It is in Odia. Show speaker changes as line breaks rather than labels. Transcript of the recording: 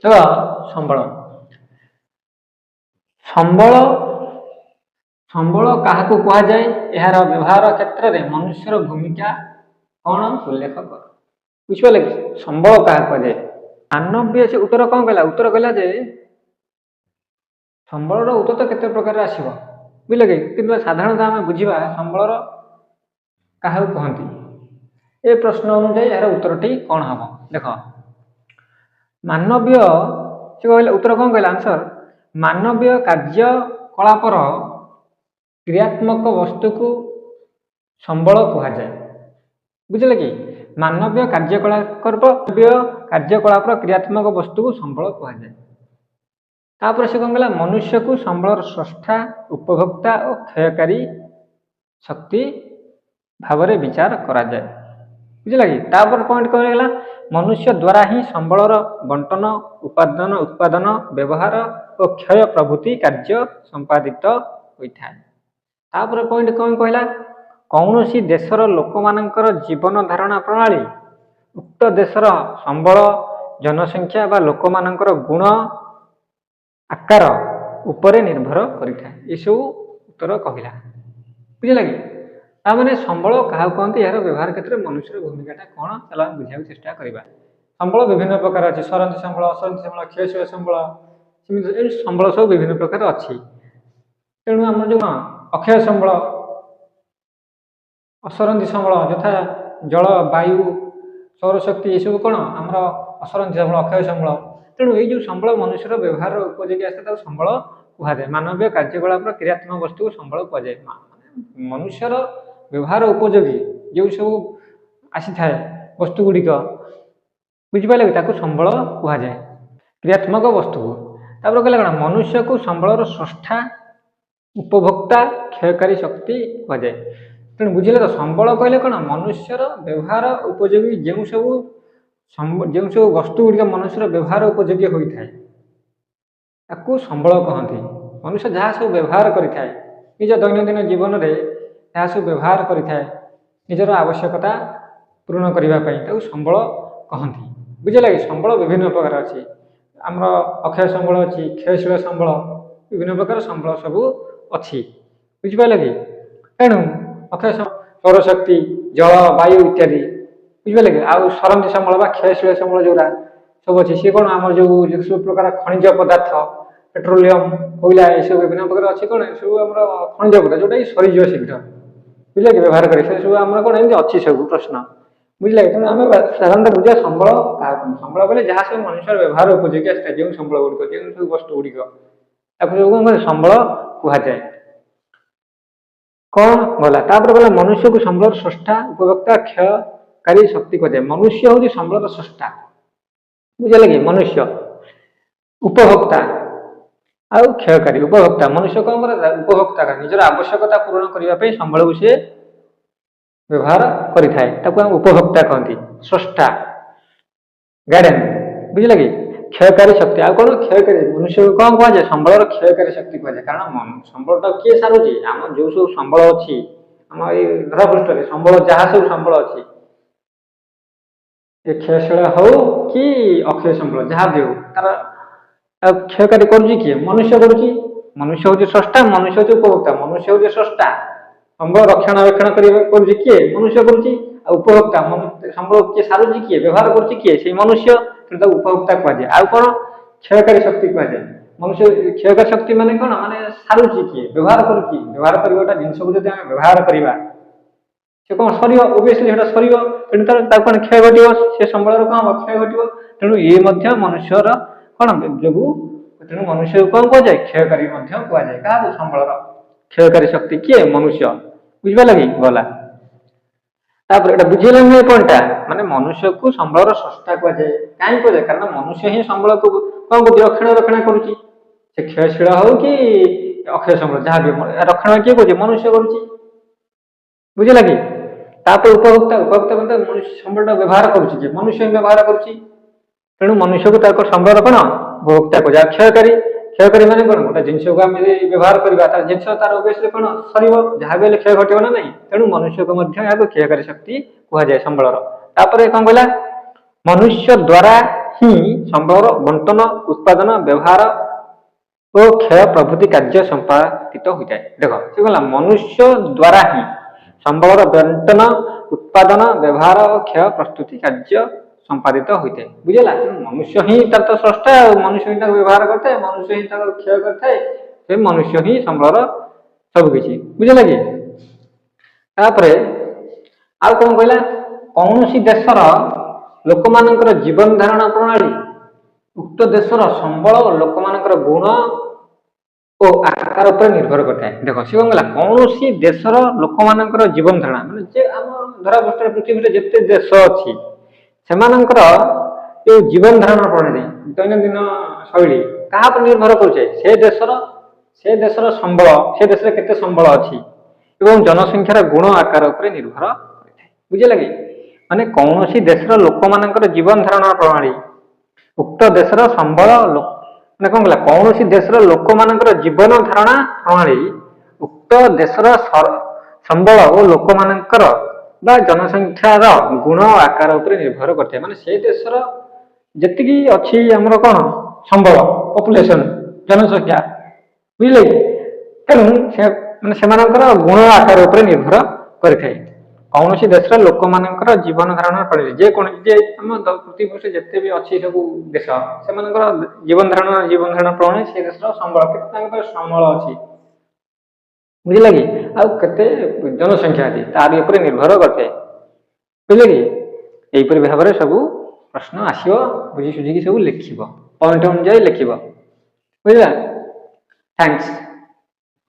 ଦେଖ ସମ୍ବଳ ସମ୍ବଳ ସମ୍ବଳ କାହାକୁ କୁହାଯାଏ, ଏହାର ବ୍ୟବହାର କ୍ଷେତ୍ରରେ ମନୁଷ୍ୟର ଭୂମିକା କଣ ଉଲ୍ଲେଖ କର। ବୁଝିପାରିଲେ କି ସମ୍ବଳ କାହାକୁ କୁହାଯାଏ। ମାନବୀୟ ସେ ଉତ୍ତର କଣ କହିଲା, ଉତ୍ତର କହିଲା ଯେ ସମ୍ବଳର ଉତ୍ତର ତ କେତେ ପ୍ରକାର ଆସିବ ବୁଝିଲେ କି, କିନ୍ତୁ ସାଧାରଣତଃ ଆମେ ବୁଝିବା ସମ୍ବଳର କାହାକୁ କହନ୍ତି। ଏ ପ୍ରଶ୍ନ ଅନୁଯାୟୀ ଏହାର ଉତ୍ତରଟି କଣ ହବ। ଦେଖ ମାନବୀୟ ସେ କହିଲେ ଉତ୍ତର କଣ କହିଲା ଆନ୍ସର, ମାନବୀୟ କାର୍ଯ୍ୟକଳାପର କ୍ରିୟାତ୍ମକ ବସ୍ତୁକୁ ସମ୍ବଳ କୁହାଯାଏ। ବୁଝିଲେ କି ମାନବୀୟ କାର୍ଯ୍ୟକଳାପର କ୍ରିୟାତ୍ମକ ବସ୍ତୁକୁ ସମ୍ବଳ କୁହାଯାଏ। ତାପରେ ସେ କଣ କହିଲା, ମନୁଷ୍ୟକୁ ସମ୍ବଳର ସ୍ରଷ୍ଟା, ଉପଭୋକ୍ତା ଓ କ୍ଷୟକାରୀ ଶକ୍ତି ଭାବରେ ବିଚାର କରାଯାଏ। ବୁଝିଲା କି ତାପରେ ପଏଣ୍ଟ କଣ ହେଇଗଲା, ମନୁଷ୍ୟ ଦ୍ୱାରା ହିଁ ସମ୍ବଳର ବଣ୍ଟନ, ଉତ୍ପାଦନ, ବ୍ୟବହାର ଓ କ୍ଷୟ ପ୍ରଭୃତି କାର୍ଯ୍ୟ ସମ୍ପାଦିତ ହୋଇଥାଏ। ତାପରେ ପଏଣ୍ଟ କଣ କହିଲା, କୌଣସି ଦେଶର ଲୋକମାନଙ୍କର ଜୀବନ ଧାରଣା ପ୍ରଣାଳୀ ଉକ୍ତ ଦେଶର ସମ୍ବଳ, ଜନସଂଖ୍ୟା ବା ଲୋକମାନଙ୍କର ଗୁଣ ଆକାର ଉପରେ ନିର୍ଭର କରିଥାଏ। ଏସବୁ ଉତ୍ତର କହିଲା। ବୁଝିଲା କି ତାମାନେ ସମ୍ବଳ କାହାକୁ କହନ୍ତି, ଏହାର ବ୍ୟବହାର କ୍ଷେତ୍ରରେ ମନୁଷ୍ୟର ଭୂମିକାଟା କଣ, ଚାଲ ଆମେ ବୁଝିବାକୁ ଚେଷ୍ଟା କରିବା। ସମ୍ବଳ ବିଭିନ୍ନ ପ୍ରକାର ଅଛି, ସରନ୍ତି ସମ୍ବଳ, ଅସରନ୍ତି ସମ୍ବଳ, କ୍ଷୟଶୀଳ ସମ୍ବଳ, ସେମିତି ଏ ସମ୍ବଳ ସବୁ ବିଭିନ୍ନ ପ୍ରକାର ଅଛି। ତେଣୁ ଆମର ଯୋଉ ଅକ୍ଷୟ ସମ୍ବଳ, ଅସରନ୍ତି ସମ୍ବଳ ଯଥା ଜଳ, ବାୟୁ, ସୌରଶକ୍ତି ଏସବୁ କଣ ଆମର ଅସରନ୍ତି ସମ୍ବଳ, ଅକ୍ଷୟ ସମ୍ବଳ। ତେଣୁ ଏଇ ଯୋଉ ସମ୍ବଳ ମନୁଷ୍ୟର ବ୍ୟବହାର ଉପଯୋଗୀ ଆସିଥାଏ ତାକୁ ସମ୍ବଳ କୁହାଯାଏ। ମାନବୀୟ କାର୍ଯ୍ୟକଳାପର କ୍ରିୟାତ୍ମକ ବସ୍ତୁକୁ ସମ୍ବଳ କୁହାଯାଏ। ମନୁଷ୍ୟର ବ୍ୟବହାର ଉପଯୋଗୀ ଯେଉଁ ସବୁ ଆସିଥାଏ ବସ୍ତୁ ଗୁଡ଼ିକ ବୁଝିପାରିଲେ କି ତାକୁ ସମ୍ବଳ କୁହାଯାଏ, କ୍ରିୟାତ୍ମକ ବସ୍ତୁକୁ। ତାପରେ କହିଲେ କଣ, ମନୁଷ୍ୟକୁ ସମ୍ବଳର ସ୍ରଷ୍ଟା, ଉପଭୋକ୍ତା, କ୍ଷୟକାରୀ ଶକ୍ତି କୁହାଯାଏ। ତେଣୁ ବୁଝିଲେ ତ ସମ୍ବଳ କହିଲେ କଣ, ମନୁଷ୍ୟର ବ୍ୟବହାର ଉପଯୋଗୀ ଯେଉଁ ସବୁ ବସ୍ତୁ ଗୁଡ଼ିକ ମନୁଷ୍ୟର ବ୍ୟବହାର ଉପଯୋଗୀ ହୋଇଥାଏ ତାକୁ ସମ୍ବଳ କହନ୍ତି। ମନୁଷ୍ୟ ଯାହା ସବୁ ବ୍ୟବହାର କରିଥାଏ ନିଜ ଦୈନନ୍ଦିନ ଜୀବନରେ, ଯାହା ସବୁ ବ୍ୟବହାର କରିଥାଏ ନିଜର ଆବଶ୍ୟକତା ପୂରଣ କରିବା ପାଇଁ ତାକୁ ସମ୍ବଳ କହନ୍ତି। ବୁଝିଲା କି ସମ୍ବଳ ବିଭିନ୍ନ ପ୍ରକାର ଅଛି, ଆମର ଅକ୍ଷୟ ସମ୍ବଳ ଅଛି, କ୍ଷୟଶୀଳ ସମ୍ବଳ, ବିଭିନ୍ନ ପ୍ରକାର ସମ୍ବଳ ସବୁ ଅଛି। ବୁଝିପାରିଲେ କି ତେଣୁ ଅକ୍ଷୟ ସୌରଶକ୍ତି, ଜଳ, ବାୟୁ ଇତ୍ୟାଦି ବୁଝିପାରିଲେ କି। ଆଉ ସରନ୍ତି ସମ୍ବଳ ବା କ୍ଷୟଶୀଳ ସମ୍ବଳ ଯୋଉଟା ସବୁ ଅଛି ସିଏ କଣ, ଆମର ଯୋଉ ସବୁ ପ୍ରକାର ଖଣିଜ ପଦାର୍ଥ, ପେଟ୍ରୋଲିୟମ, କୋଇଲା ଏସବୁ ବିଭିନ୍ନ ପ୍ରକାର ଅଛି କଣ, ଏସବୁ ଆମର ଖଣିଜ ପଦାର୍ଥ ଯୋଉଟା କି ସରିଯିବ ଶୀଘ୍ର ବୁଝିଲେ କି ବ୍ୟବହାର କରି, ସେ ସବୁ ଆମର କଣ ଏମିତି ଅଛି ସବୁ ପ୍ରଶ୍ନ ବୁଝିଲେ କି। ତେଣୁ ଆମେ ସାଧାରଣତଃ ବୁଝିବା ସମ୍ବଳ କାହାକୁ, ସମ୍ବଳ କହିଲେ ଯାହା ସବୁ ମନୁଷ୍ୟର ବ୍ୟବହାର ଉପଯୋଗୀ ଆସିଥାଏ ଯେଉଁ ସମ୍ବଳ ଗୁଡ଼ିକ, ଯେଉଁ ସବୁ ବସ୍ତୁ ଗୁଡ଼ିକ ତାକୁ ସବୁ କଣ ସମ୍ବଳ କୁହାଯାଏ। କଣ ଗଲା ତାପରେ ଗଲା, ମନୁଷ୍ୟକୁ ସମ୍ବଳର ସ୍ରଷ୍ଟା, ଉପଭୋକ୍ତା, କ୍ଷୟକାରୀ ଶକ୍ତି କୁହାଯାଏ। ମନୁଷ୍ୟ ହଉଛି ସମ୍ବଳର ସ୍ରଷ୍ଟା ବୁଝିଲେ କି, ମନୁଷ୍ୟ ଉପଭୋକ୍ତା ଆଉ କ୍ଷୟକାରୀ। ଉପଭୋକ୍ତା ମନୁଷ୍ୟ କଣ କରେ, ଉପଭୋକ୍ତା ନିଜର ଆବଶ୍ୟକତା ପୂରଣ କରିବା ପାଇଁ ସମ୍ବଳକୁ ସିଏ ବ୍ୟବହାର କରିଥାଏ, ତାକୁ ଆମେ ଉପଭୋକ୍ତା କହନ୍ତି। ସ୍ରଷ୍ଟା ଗାର୍ଡେନ ବୁଝିଲେ କି, କ୍ଷୟକାରୀ ଶକ୍ତି ଆଉ କଣ, କ୍ଷୟକାରୀ ମନୁଷ୍ୟକୁ କଣ କୁହାଯାଏ, ସମ୍ବଳର କ୍ଷୟକାରୀ ଶକ୍ତି କୁହାଯାଏ। କାରଣ ସମ୍ବଳଟା କିଏ ସାରୁଛି, ଆମର ଯୋଉ ସବୁ ସମ୍ବଳ ଅଛି ଆମ ଏଇ ଧରାପୃଷ୍ଠରେ ସମ୍ବଳ, ଯାହା ସବୁ ସମ୍ବଳ ଅଛି ଏ କ୍ଷୟଶୀଳ ହଉ କି ଅକ୍ଷୟ ସମ୍ବଳ ଯାହା ବି ହଉ, ତାର କ୍ଷୟକାରୀ କରୁଛି କିଏ, ମନୁଷ୍ୟ କରୁଛି। ମନୁଷ୍ୟ ହଉଛି ସ୍ରଷ୍ଟା, ମନୁଷ୍ୟ ହଉଛି ଉପଭୋକ୍ତା। ମନୁଷ୍ୟ ହଉଛି ସ୍ରଷ୍ଟା, ସମ୍ବଳ ରକ୍ଷଣାବେକ୍ଷଣ କରୁଛି କିଏ, ମନୁଷ୍ୟ କରୁଛି। ଆଉ ଉପଭୋକ୍ତା ସମ୍ବଳ କିଏ ସାରୁଛି, କିଏ ବ୍ୟବହାର କରୁଛି, କିଏ ସେଇ ମନୁଷ୍ୟ, ତେଣୁ ତାକୁ ଉପଭୋକ୍ତା କୁହାଯାଏ। ଆଉ କଣ, କ୍ଷୟକାରୀ ଶକ୍ତି କୁହାଯାଏ। ମନୁଷ୍ୟ କ୍ଷୟକାରୀ ଶକ୍ତି ମାନେ କଣ, ମାନେ ସାରୁଛି କିଏ, ବ୍ୟବହାର କରୁଛି। ବ୍ୟବହାର କରିବାଟା ଜିନିଷକୁ ଯଦି ଆମେ ବ୍ୟବହାର କରିବା ସେ କଣ ସରିବ, ଓବିୟସଲି ସେଟା ସରିବ, ତେଣୁ ତାକୁ କଣ କ୍ଷୟ ଘଟିବ, ସେ ସମ୍ବଳର କଣ ହବ, କ୍ଷୟ ଘଟିବ। ତେଣୁ ଇଏ ମଧ୍ୟ ମନୁଷ୍ୟର କଣ ଯୋଗୁ, ତେଣୁ ମନୁଷ୍ୟକୁ କଣ କୁହାଯାଏ, କ୍ଷୟକାରୀ ମଧ୍ୟ କୁହାଯାଏ। କାହାକୁ, ସମ୍ବଳର କ୍ଷୟକାରୀ ଶକ୍ତି କିଏ, ମନୁଷ୍ୟ। ବୁଝିପାରିଲ କି ଗଲା ତାପରେ ଏଟା ବୁଝିଲେ ନୁହେଁ ପଏଣ୍ଟଟା, ମାନେ ମନୁଷ୍ୟକୁ ସମ୍ବଳର ସ୍ରଷ୍ଟା କୁହାଯାଏ। କାହିଁକି କୁହାଯାଏ, କାରଣ ମନୁଷ୍ୟ ହିଁ ସମ୍ବଳକୁ କଣ କରୁଛି, ରକ୍ଷଣାବେକ୍ଷଣ କରୁଛି। ସେ କ୍ଷୟଶୀଳ ହଉ କି ଅକ୍ଷୟ ସମ୍ବଳ ଯାହା ବି, ରକ୍ଷଣ କିଏ କରୁଛି, ମନୁଷ୍ୟ କରୁଛି। ବୁଝିଲା କି ତାପରେ ଉପଭୋକ୍ତା, ଉପଭୋକ୍ତା ମାନେ ମନୁଷ୍ୟ ସମ୍ବଳଟା ବ୍ୟବହାର କରୁଛି କିଏ, ମନୁଷ୍ୟ ହିଁ ବ୍ୟବହାର କରୁଛି। ତେଣୁ ମନୁଷ୍ୟକୁ ତାଙ୍କ ସମ୍ବଳର କଣ ଉପଭୋକ୍ତା କୁହାଯାଏ। କ୍ଷୟକାରୀ, କ୍ଷୟକାରୀ ମାନେ କଣ, ଗୋଟେ ଜିନିଷକୁ ଆମେ ଯଦି ବ୍ୟବହାର କରିବା ତାର ଜିନିଷ ତାର ଓବିୟସଲି କଣ ସରିବ, ଯାହା ବି ହେଲେ କ୍ଷୟ ଘଟିବ ନା ନାହିଁ। ତେଣୁ ମନୁଷ୍ୟକୁ ମଧ୍ୟ ଏହାକୁ କ୍ଷୟକାରୀ ଶକ୍ତି କୁହାଯାଏ ସମ୍ବଳର। ତାପରେ କଣ କହିଲା, ମନୁଷ୍ୟ ଦ୍ୱାରା ହିଁ ସମ୍ବଳର ବଣ୍ଟନ, ଉତ୍ପାଦନ, ବ୍ୟବହାର ଓ କ୍ଷୟ ପ୍ରଭୃତି କାର୍ଯ୍ୟ ସମ୍ପାଦିତ ହୋଇଥାଏ। ଦେଖ ସେ କହିଲା ମନୁଷ୍ୟ ଦ୍ୱାରା ହିଁ ସମ୍ବଳର ବଣ୍ଟନ, ଉତ୍ପାଦନ, ବ୍ୟବହାର ଓ କ୍ଷୟ ପ୍ରସ୍ତୁତି କାର୍ଯ୍ୟ ସମ୍ପାଦିତ ହୋଇଥାଏ। ବୁଝିଲା? ମନୁଷ୍ୟ ହିଁ ତାର ତ ସ୍ରଷ୍ଟା, ଆଉ ମନୁଷ୍ୟ ହିଁ ତାକୁ ବ୍ୟବହାର କରିଥାଏ, ମନୁଷ୍ୟ ହିଁ ତାକୁ କ୍ଷୟ କରିଥାଏ, ସେ ମନୁଷ୍ୟ ହିଁ ସମ୍ବଳର ସବୁ କିଛି। ବୁଝିଲା କି? ତାପରେ ଆଉ କଣ କହିଲା, କୌଣସି ଦେଶର ଲୋକମାନଙ୍କର ଜୀବନ ଧାରଣ ପ୍ରଣାଳୀ ଉକ୍ତ ଦେଶର ସମ୍ବଳ ଲୋକମାନଙ୍କର ଗୁଣ ଓ ଆକାର ଉପରେ ନିର୍ଭର କରିଥାଏ। ଦେଖ ସେ କଣ କହିଲା, କୌଣସି ଦେଶର ଲୋକମାନଙ୍କର ଜୀବନ ଧାରଣା ମାନେ ଯେ ଆମ ଧରା ପୃଥିବୀରେ ଯେତେ ଦେଶ ଅଛି ସେମାନଙ୍କର ଯୋଉ ଜୀବନ ଧାରଣ ପ୍ରଣାଳୀ, ଦୈନନ୍ଦିନ ଶୈଳୀ କାହା ଉପରେ ନିର୍ଭର କରୁଛେ, ସେ ଦେଶର ସମ୍ବଳ, ସେ ଦେଶରେ କେତେ ସମ୍ବଳ ଅଛି ଏବଂ ଜନସଂଖ୍ୟାର ଗୁଣ ଆକାର ଉପରେ ନିର୍ଭର କରିଥାଏ। ବୁଝିଲା କି? ମାନେ କୌଣସି ଦେଶର ଲୋକମାନଙ୍କର ଜୀବନ ଧାରଣ ପ୍ରଣାଳୀ ଉକ୍ତ ଦେଶର ସମ୍ବଳ ମାନେ କଣ କହିଲା, କୌଣସି ଦେଶର ଲୋକମାନଙ୍କର ଜୀବନ ଧାରଣା ପ୍ରଣାଳୀ ଉକ୍ତ ଦେଶର ସମ୍ବଳ ଓ ଲୋକମାନଙ୍କର ବା ଜନସଂଖ୍ୟାର ଗୁଣ ଆକାର ଉପରେ ନିର୍ଭର କରିଥାଏ। ମାନେ ସେ ଦେଶର ଯେତିକି ଅଛି ଆମର କଣ ସମ୍ବଳ, ପପୁଲେସନ, ଜନସଂଖ୍ୟା, ବୁଝିଲେ କି? ତେଣୁ ମାନେ ସେମାନଙ୍କର ଗୁଣ ଆକାର ଉପରେ ନିର୍ଭର କରିଥାଏ। କୌଣସି ଦେଶର ଲୋକମାନଙ୍କର ଜୀବନ ଧାରଣ ପ୍ରଣାଳୀ ଯେକୌଣସି ଆମ ପୃଥିବୀ ଯେତେ ବି ଅଛି ସବୁ ଦେଶ, ସେମାନଙ୍କର ଜୀବନ ଧାରଣ ପ୍ରଣାଳୀ ସେ ଦେଶର ସମ୍ବଳ, କେତେ ତାଙ୍କର ସମ୍ବଳ ଅଛି, ବୁଝିଲା କି? ଆଉ କେତେ ଜନସଂଖ୍ୟା ଅଛି ତାରି ଉପରେ ନିର୍ଭର କରିଥାଏ। ବୁଝିଲେ କି? ଏହିପରି ଭାବରେ ସବୁ ପ୍ରଶ୍ନ ଆସିବ, ବୁଝି ସୁଝିକି ସବୁ ଲେଖିବ, ପଏଣ୍ଟ ଅନୁଯାୟୀ ଲେଖିବ। ବୁଝିଲା? ଥ୍ୟାଙ୍କସ।